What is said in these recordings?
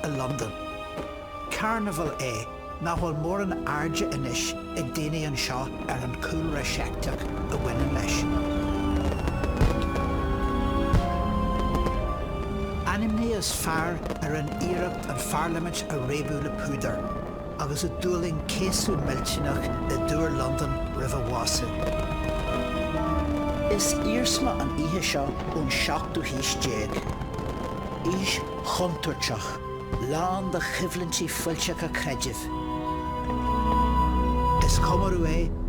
in London. Carnival nahol mór an airde inis ag daine an seo an cúlra seachteach a bhaineann leis. Animné is fearr an iirecht an Parliament a réabhlóid le púdar, agus a dúling céasú miltinach i dúr London roimh mhása. Is írsma an ihe seo ón 7 Ís chuntarteach, lán de chibhlintí fuilteach a creidirh. Is Conor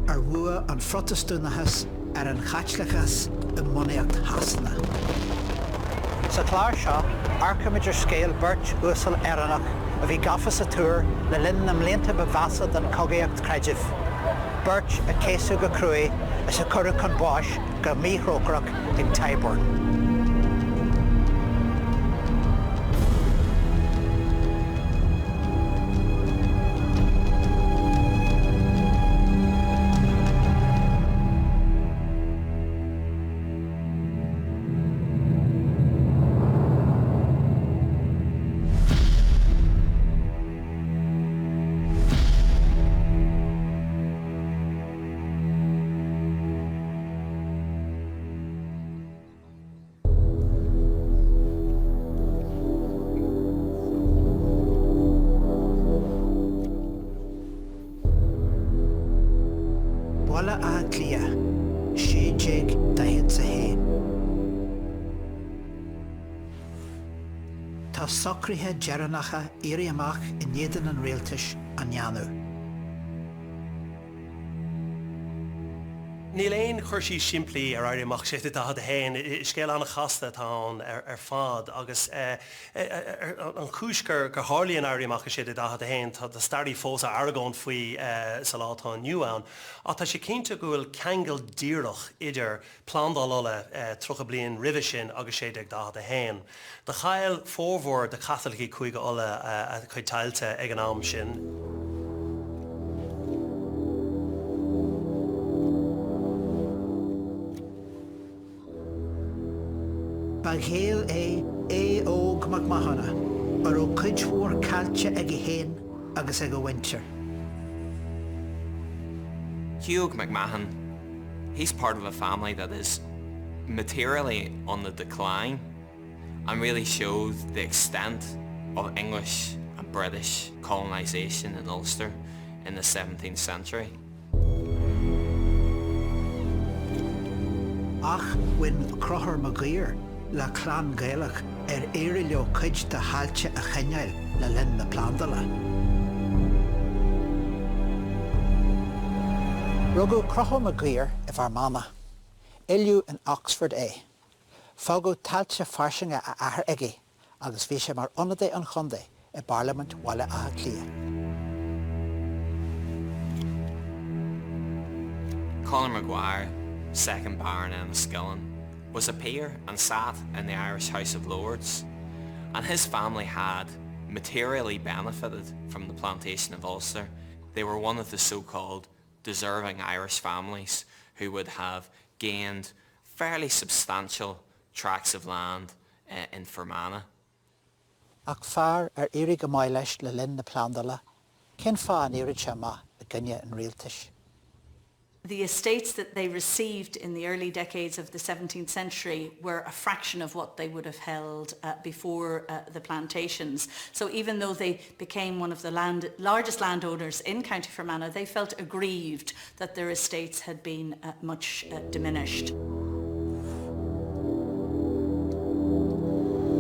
ar bhua an frotastúnachas an chatlachas i mbunaíocht hasna. Sa Clár seo, arcamidir scéal beirt úsal Éirannach a bhí Gafa sa túr le linn na mblianta ba bhasad an cogaíocht creidirh. Beirt a céasú go cruaí is a curra chun báis go míthrócarach ag Tyburn. Bhla a clia, 7 Tá socrthaithe dearannacha éirí amach i néadan an réaltais an Neanú. Níl éon chuirsí simplí ar airí amach séte a hain scéal anna chasta tá ar fád agus an chúisgur gur hárlaíonn airí amach séte a hain tá starí fós a Aragón faoi sa látá nniu ann a tá sé cinnte go bhfuil ceangal díreach idir plándal trocha blion ribhe sin agus séte a hain. De chail fórmhór de Catholicí chuige a chuid tailte ag an am sin. Baghéal Aodh Óg Mac Mathúna ar ó Conchubhar cailte ag héin agus ag winter. Hugh McMahon, he's part of a family that is materially on the decline and really shows the extent of English and British colonisation in Ulster in the 17th century. Ach, when Conchubhar Maguire le clan Gaelach éiri leo cuid de hailte a cheneil le linn na plándala. Rugú Conchubhar Maguire I bhar mama, Iliú in Oxford Fágú tailte fairsinge a ahar igi, agus bhí sé mar ionadaí an chundaí I Parliament wala a clia. Conor Maguire, second Baron Enniskillen, was a peer and sat in the Irish House of Lords, and his family had materially benefited from the plantation of Ulster. They were one of the so-called deserving Irish families who would have gained fairly substantial tracts of land in Fermanagh. Ach fearr éiri go mbeidh leis le linn na plándala, cén fá an éiri sé ma a ginne an réaltais. The estates that they received in the early decades of the 17th century were a fraction of what they would have held before the plantations. So even though they became one of the largest landowners in County Fermanagh, they felt aggrieved that their estates had been much diminished.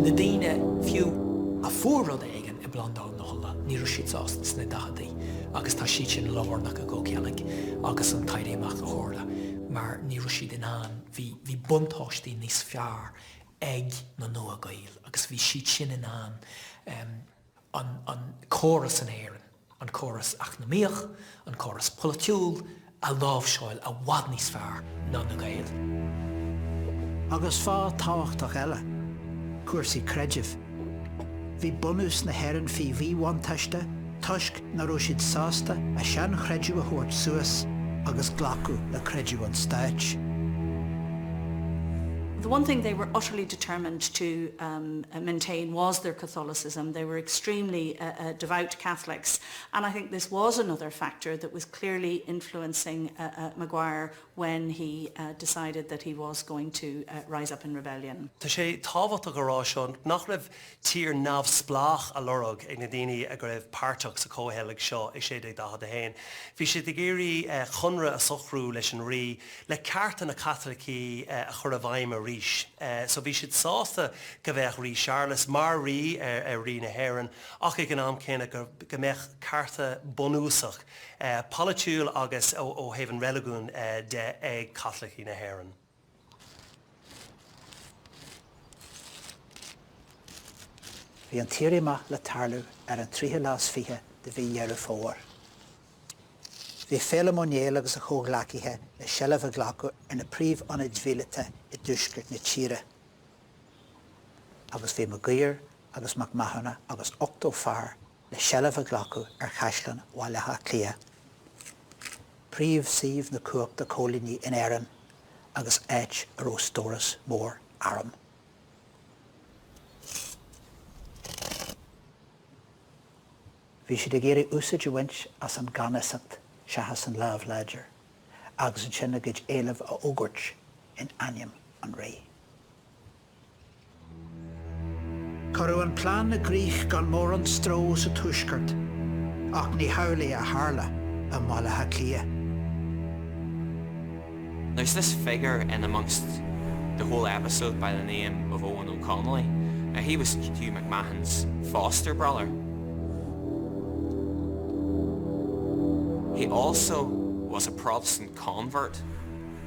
Nadine few a fórrad aigen I blandán na holla, ní siad sástans na dahadaí, agus tá siad sin lárnach a go ceallaigh, agus an taidé amach a chóirla, mar ní siad in an, hí buntáistí níos fearr ag na nua gail, agus bhí siad sin in an chóras an Éirinn, an chóras ach na míoch, an chóras politiúil, a lábhseáil a bhhad níos fearr ná na gail. Agus fá táhachtach eile, cuasaí creidirh. Bhí bunús na Éirinn fí bhíháin taiste, tuisc na raibh siad sásta a sean chreidiú a thabhairt suas agus ghlacú le chreidiú an stáit. The one thing they were utterly determined to maintain was their Catholicism. They were extremely devout Catholics, and I think this was another factor that was clearly influencing Maguire when he decided that he was going to rise up in rebellion. Tá sé tábhacht go rá seo nach raibh tír námh splách a lorog ag na daoine a go raibh páirteach sa cóhéalaigh seo ag sé ag dahad a hain. Bhí sé de géirí chunra a sochrú leis an rí le cearta na Catholicí a chur a bhaim a ríis. So bhí siad sásta go bheith rí Charles mar rí rí na Éirinn ach ag an am céine go mbeadh carta bonúsach politiúil agus ó haibh an religún de ag Catholicí na Éirinn. Bhí an tíre amach le tarlú ar an tríthe lás fiche de bhí dhearú fór. Bhí féle moniel agus a chóglacaithe le seileamh a ghlacu ar na príomh ionad mhíleata I dúsgurt na tíre. Agus bhí Maguire agus McMahon agus 8 fear le seileamh a ghlacu ar chaisleán bhailithe clia. Príomh siomh na cuacht de cólíní in Éirinn agus éit ar ó stóras mór aram. Bhí siad ag éirí úsáid a bhaint as an ganaisacht seachas an lábhléidir, agus an sin agad éileamh a ógurt in aim an ré. Corú an plán na Grích gan mór an stró sa tuisgurt, ach ní hawlaí a tharla a mhailithe clia. There's this figure in amongst the whole episode by the name of Owen O'Connolly. He was Hugh McMahon's foster brother. He also was a Protestant convert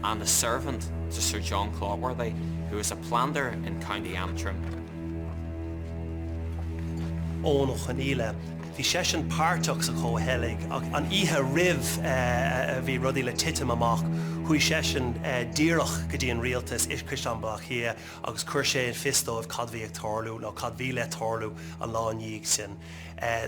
and a servant to Sir John Clogworthy, who was a planter in County Antrim. Ó noch an ile, bhí sé sin páirteach sa cóhéalaigh ach an ihe ribh bhí rudí le titim amach chuí sé sin díreach go dtí an rialtas Christian Blachia agus chuir sé an fistóibh cad bhí ag tarlú nó cad bhí le tarlú an láníigh sin.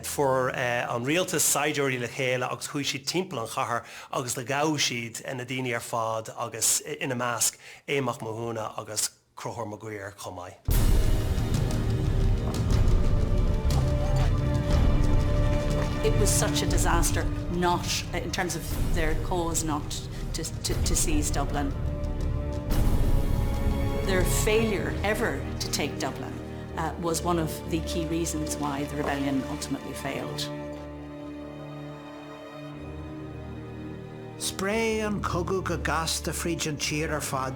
For an rialtas saidiúirí le chéile agus chuí siad timpeall an chathair agus le gabh siad na daoine ar fad agus ina measc Éamach Mathúna agus Conor Maguire chomai. It was such a disaster, not in terms of their cause, not to seize Dublin. Their failure ever to take Dublin was one of the key reasons why the rebellion ultimately failed. Spray an cogu go gas de fríd tír ar fad,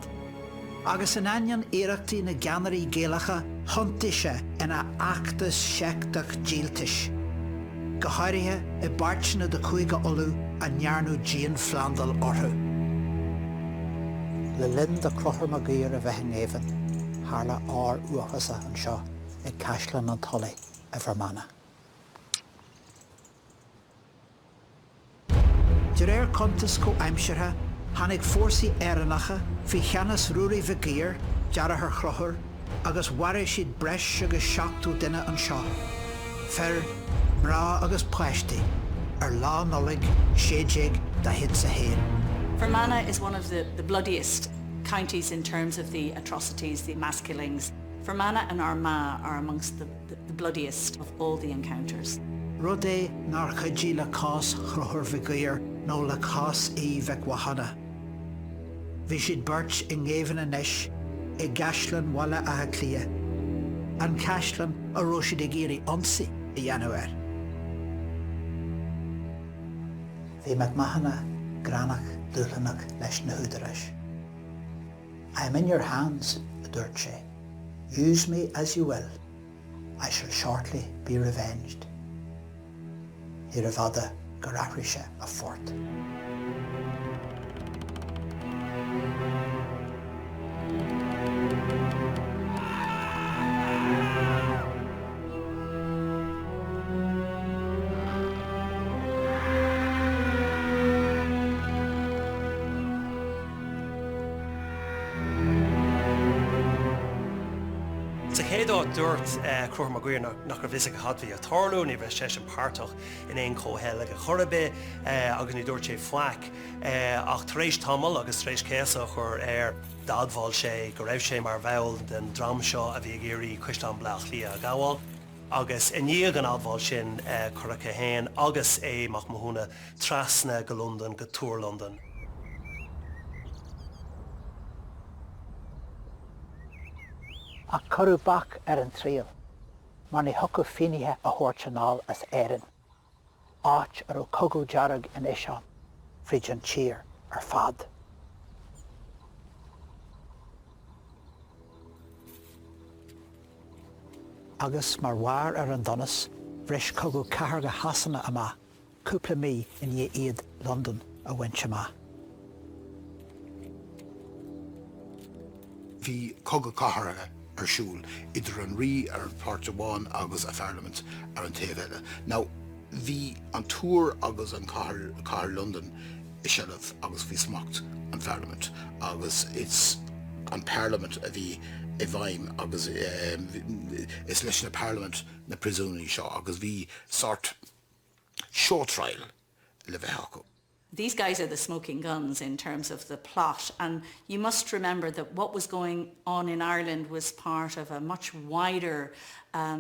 agus an anion iireachtaí na geannarí géalacha hontaise ina achtas seachtaach díaltais. Go háirithe I bartna de chuige olú a nearnú Jean Flandal orthu. Le linn de Conor Maguire a bheith néhan, hála ár uachasa an seo ag caisleán an tolaí a bharmana. De réir contas go aimseartha, tháinig fórsaí éireannacha bhí cheannas rúraí bhagéir deara th chrothar agus mhair siad breis agus seachtú duine an seo. Fer mrá agus páistí ar lá nolig séideag da hid sa héin. Fermanagh is one of the bloodiest counties in terms of the atrocities, the mass killings. Fermanagh and Armagh are amongst the bloodiest of all the encounters. Rud é nar chuidí le cás chruthar bhagéir nó le cás í bheith wahana. Bhí siad beirt I ngéimhin anois I gaisleán mhaile a clia. An caisleán a raibh siad ag éirí ionsaí I dhéanamh. Bhí McMahon granach dúlanach leis na húdarais. I am in your hands, a dúirt sé. Use me as you will. I shall shortly be revenged. Ní raibh fada go rathraigh sé a fort. Cédó dúirt Conor Maguire nach bhís a hadhí a tarlú ní bheith sé an páirteach in éon cóhéile a chorabé agus ní dúirt sé foiic ach taréis tamil agus taréis céasa chur dadbháil sé go raibh sé mar bheil den drám seo a bhí géirí cuisteán bleach lí a gáháil agus in níag an adbháil sin churacha héin agus é Mac Mathúna trasna go London go túr London. A corú bach an tríal, mar ní thuca finithe a thuirteanál as Éirinn. Áit ó cogú dearg in Éisinn, frid an tír ar fad. Agus mar war an donas, bhris cogú cahar go hasanna amach, cúpla mí in iad London a bhaint amach. Bhí cogú cahar arsúl idir an rí ar an Páirt Amháin agus a Parliament ar an taobh eile. Now, bhí an túr agus an cahar London I seileadh agus bhí smacht an Parliament agus it's an Parliament a bhí I bhaim agus is leis na Parliament na prisúnaí seo agus bhí sort show trial le bheith acu. These guys are the smoking guns in terms of the plot, and you must remember that what was going on in Ireland was part of a much wider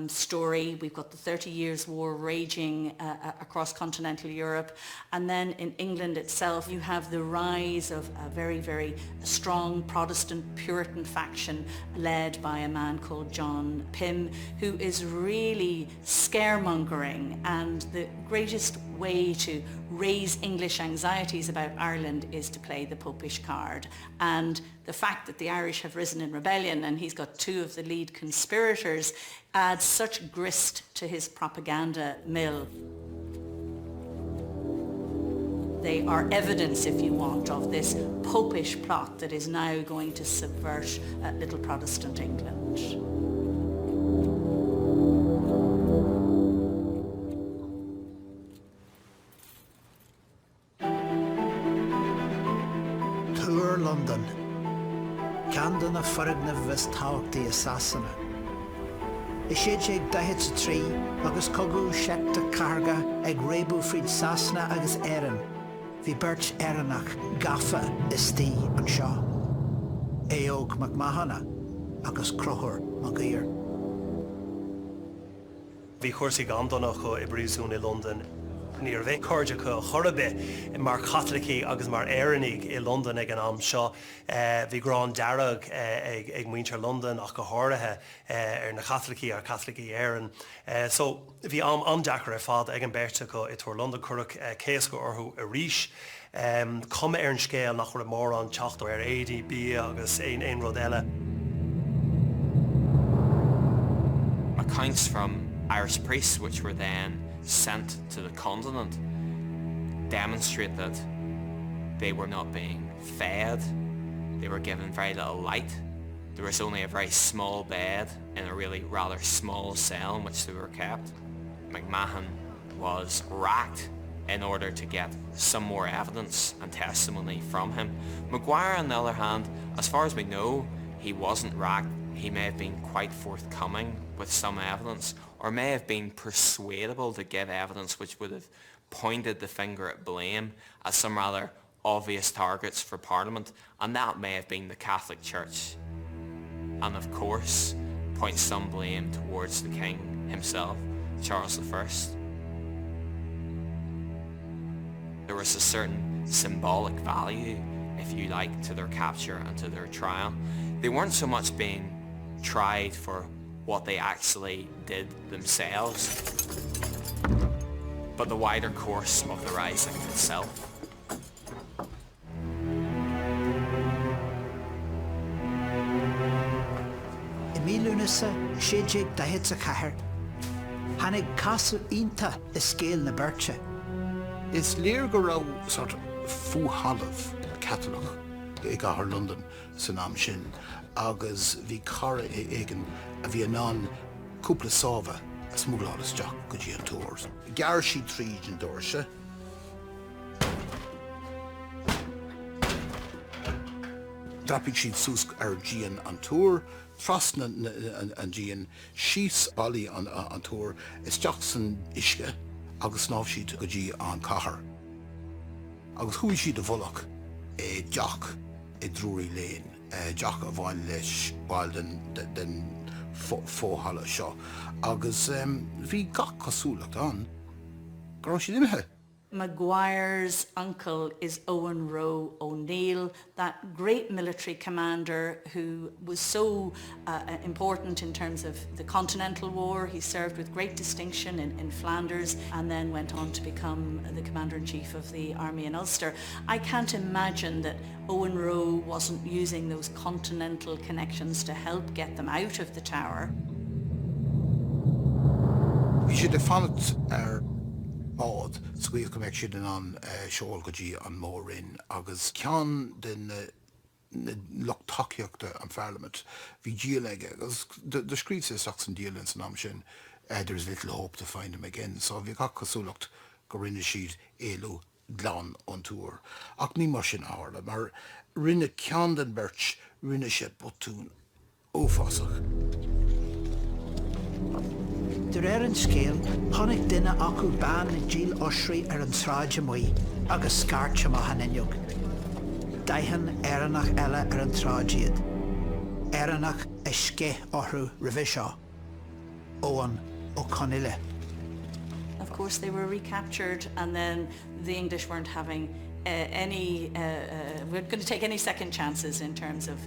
story. We've got the 30 Years' War raging across continental Europe, and then in England itself you have the rise of a very, very strong Protestant Puritan faction led by a man called John Pym, who is really scaremongering, and the greatest way to raise English anxieties about Ireland is to play the Popish card. And the fact that the Irish have risen in rebellion and he's got two of the lead conspirators adds such grist to his propaganda mill. They are evidence, if you want, of this Popish plot that is now going to subvert little Protestant England. London, Camden a faragna bheits táachtaí assassina. I séad sé ag 23 agus cogú seachta carga ag réabú frid Sassna agus Éirinn. Bhí beirt Éirinnach Gafa is tí an seo. Aodh Óg Mac Mathúna agus Conchubhar Mag Uidhir. Bhí cuasaí gandonach go I bríosún I London. Níor bheith cóide go chorabé mar Catholicí agus mar Éirinnig I London ag an am seo. Bhí grán dearg ag muintear London ach go háirithe ar na Catholicí ar Catholicí Éirinn. So bhí am deachar ar fad ag an béirte go I túir London curach céas go orthú a ríis. Cuma ar an scéal nach chuir mór an teachtó ar éadí bí agus éon rud eile. Accounts from Irish priests which were then sent to the continent demonstrate that they were not being fed, they were given very little light, there was only a very small bed in a really rather small cell in which they were kept. McMahon was racked in order to get some more evidence and testimony from him. Maguire, on the other hand, as far as we know, he wasn't racked. He may have been quite forthcoming with some evidence, or may have been persuadable to give evidence which would have pointed the finger at blame at some rather obvious targets for Parliament, and that may have been the Catholic Church. And of course, point some blame towards the King himself, Charles I. There was a certain symbolic value, if you like, to their capture and to their trial. They weren't so much being tried for what they actually did themselves, but the wider course of the rising itself. I mílúnasa séad dahead a chathair, hanig casú ínta I scéal na birte. Is léir go raibh sort of fúthalamh Catholic I gcathair London san am sin, agus bhí cara éigean a bhí anán cúpla sábha a smuglálas deach go dtí an túirs. Gearr siad tríd an doirse. Drapig siad sús ar Gian an túr, trasna an Gian, síos bailí an túr, is teach san isce, agus náf siad go dtí an chathair. Agus chuaigh siad a bholach deach I drúirí léin, deach a bhain leis bail den fóthaile seo. Agus bhí gach cosúlacht an, go raibh siad imithe. Maguire's uncle is Owen Roe O'Neill, that great military commander who was so important in terms of the Continental War. He served with great distinction in Flanders and then went on to become the Commander-in-Chief of the Army in Ulster. I can't imagine that Owen Roe wasn't using those continental connections to help get them out of the tower. We should have found Aodh, scuíomh go mbeadh siad an seoil go dtí an Éirinn, agus ceann den lucht takeíochta an Parliament bhí díal aige, agus the scríb sé seach san díal in san am sin, there's little hope to find him again, so bhí gach cosúlacht go rinne siad éilú glan an túr. Ach ní mar sin ála, mar rinne ceann den beirt rinne sé botún ófásach. Dúir an scéal, tháinig duine acu bán na díl osraí ar an tráide muí agus scairte maithe inniuc. Daitheann éireannach eile ar an tráidiad. Éireannach isce orthú roimhe seo. Owen ó Conile. Of course they were recaptured and then the English weren't having we're going to take any second chances in terms of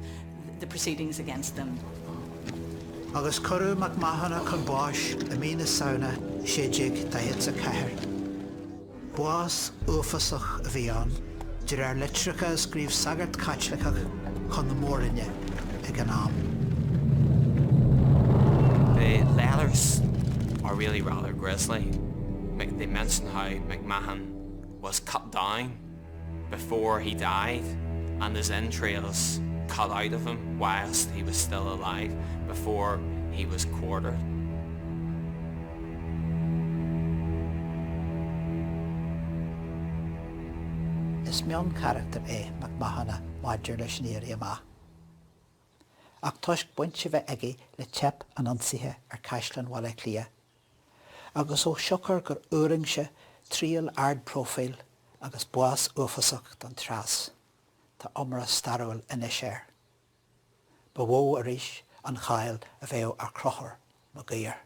the proceedings against them. Agus Conor McMahon chun báis a mína saona séideag daithe sa chathair. Bás uafasach a bhí an, dúir ar litreacha a scríomh sagart caitleachach chun na Mórinne ag an am. The letters are really rather grisly. They mention how McMahon was cut down before he died and his entrails cut out of him whilst he was still alive before he was quartered. Is meon character McMahon maidir leis an éirí amach. Ach toisc buinte bheith aige le teap an ansithe ar caisleán bhaile clia. Agus ó seochar gur uirring se tríal ard profil agus buas uafasach don tras. Tá omra starúil inis air. Ba bhó a rís an chail a bheith ar crochar Maguire.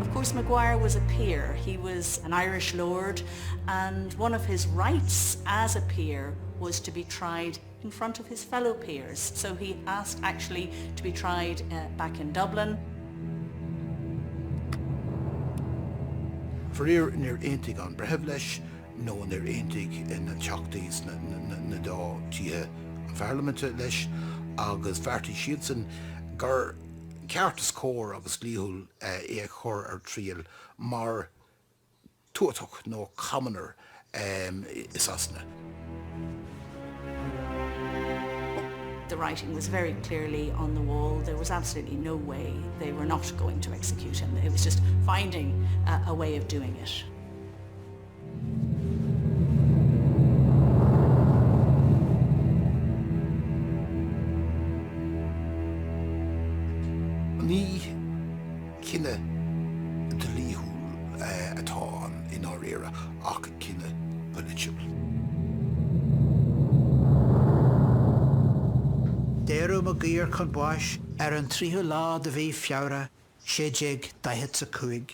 Of course, Maguire was a peer. He was an Irish lord, and one of his rights as a peer was to be tried in front of his fellow peers. So he asked actually to be tried back in Dublin. For near eintig an brehef leis, no near eintig in an teachtaíos na dá títhe an Parliamente leis, agus bhartaí siad san gur ceartas cór agus líthúil chur ar tríal mar tuathach nó commoner is asna. The writing was very clearly on the wall. There was absolutely no way they were not going to execute him. It was just finding a way of doing it. Ní cinne de líthúil atá in our era ach cinne political. Déirú Maguire chun báis ar an tríthe lá de bhí feabhra séideag daithe sa cúig.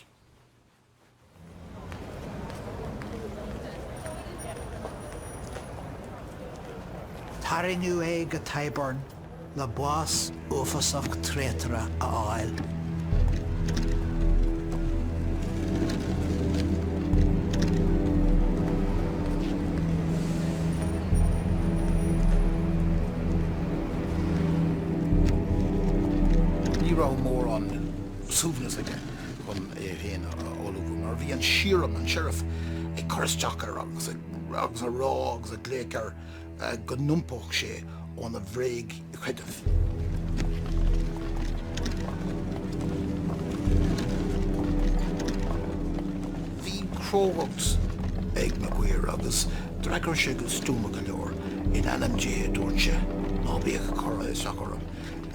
Tarraingú é go Tyburn le buas uafasach tréitire a áil. Mór an súbhnas aige chun héana óúh mar bhí an siúram an sheriff ag chuirteachar agus a rá agus a glécar go numpóch sé ón a bhréig chuideh. Bhí cróhacht siad Maguire agus dragar sé go stúma go leor in LMG dúirte ná bíag chora is achoram.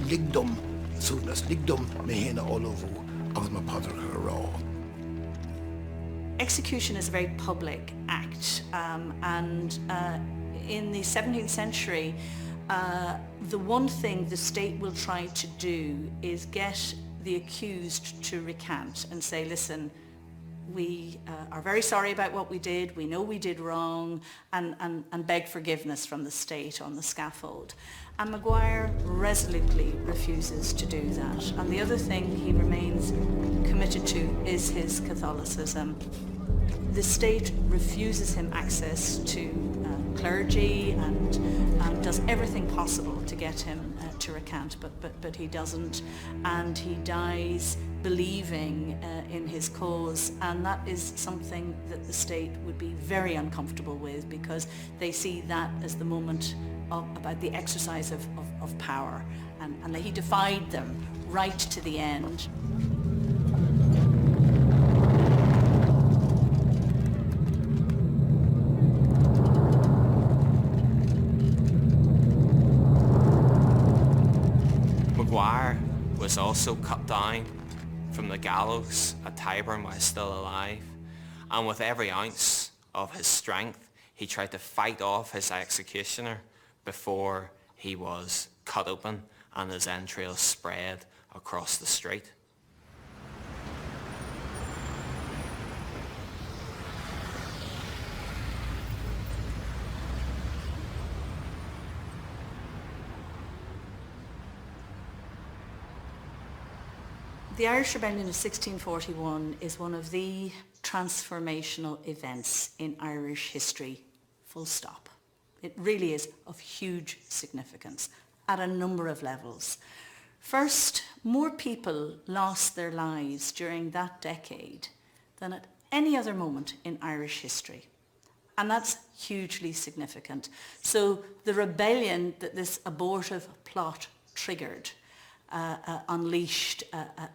Ligdom súnas, ligdom me héna olóbhú agus má padracha go rá. Execution is a very public act, and in the 17th century, the one thing the state will try to do is get the accused to recant and say, listen, we are very sorry about what we did, we know we did wrong, and beg forgiveness from the state on the scaffold. And Maguire resolutely refuses to do that. And the other thing he remains committed to is his Catholicism. The state refuses him access to clergy and does everything possible to get him to recant, but he doesn't, and he dies believing in his cause, and that is something that the state would be very uncomfortable with, because they see that as the moment about the exercise of power, and he defied them right to the end. Maguire was also cut down from the gallows at Tyburn while still alive, and with every ounce of his strength he tried to fight off his executioner before he was cut open and his entrails spread across the street. The Irish Rebellion of 1641 is one of the transformational events in Irish history, full stop. It really is of huge significance at a number of levels. First, more people lost their lives during that decade than at any other moment in Irish history. And that's hugely significant. So the rebellion that this abortive plot triggered unleashed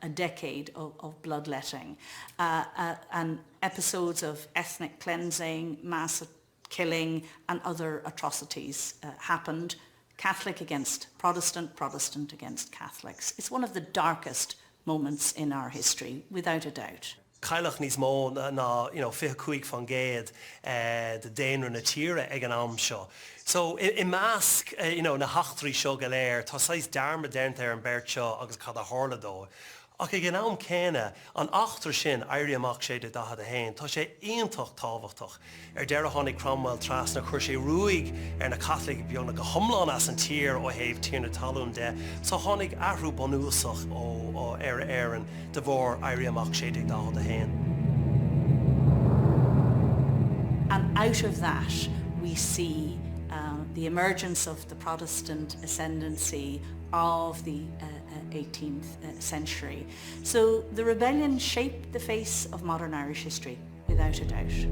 a decade of bloodletting, and episodes of ethnic cleansing, mass killing and other atrocities happened. Catholic against Protestant, Protestant against Catholics. It's one of the darkest moments in our history, without a doubt. Cailach níos mó na fiche cuaig fan géad de déanra na tíre ag an am seo. So I measc na hachtarí seo go léir, tá sais dearma déint ar an beirt seo agus cad a tharla dó. Ach ag an am céine an achtar sin éirí amach sé de dahad a hain, tá sé iontocht tábhachtach. Deir a tháinig Cromwell tras na chuir sé ruaig ar na Catholic beagna go thomláin as an tír ó thaobh tír na talún de, so tháinig ahrú bonúsach ó ar Éirinn de bhór éirí amach sé de dahad a hain. And out of that we see the emergence of the Protestant ascendancy of the 18th century. So the rebellion shaped the face of modern Irish history, without a doubt.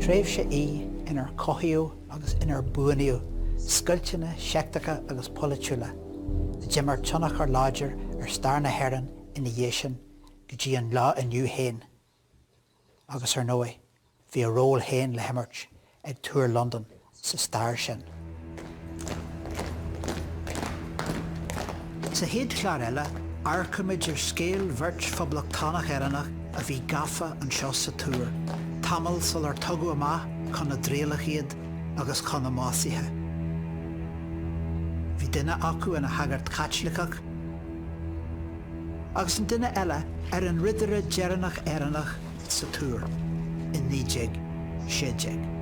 Tréimh sé inar cothaíú agus inar buaníú, scoilteanna, seachtacha agus politiúla. Jimar tionach ar láidir ar stair na Éirinn ina dhéisian go dtí an lá aniu hain. Agus ar nua, bhí a ról hain le himirt ag túr London sa stair sin. Sa héad Clár eile, arcamid ar scéal bhirt phoblachtanach Éireannach a bhí Gafa an seo sa túr. Tamil sul ar tugu amach chun na dréalach iad agus chun na másaithe. Bhí duine acu ina hagart Caitlicach agus an duine eile ar an ridire dearannach Éireannach sa túr in 1960.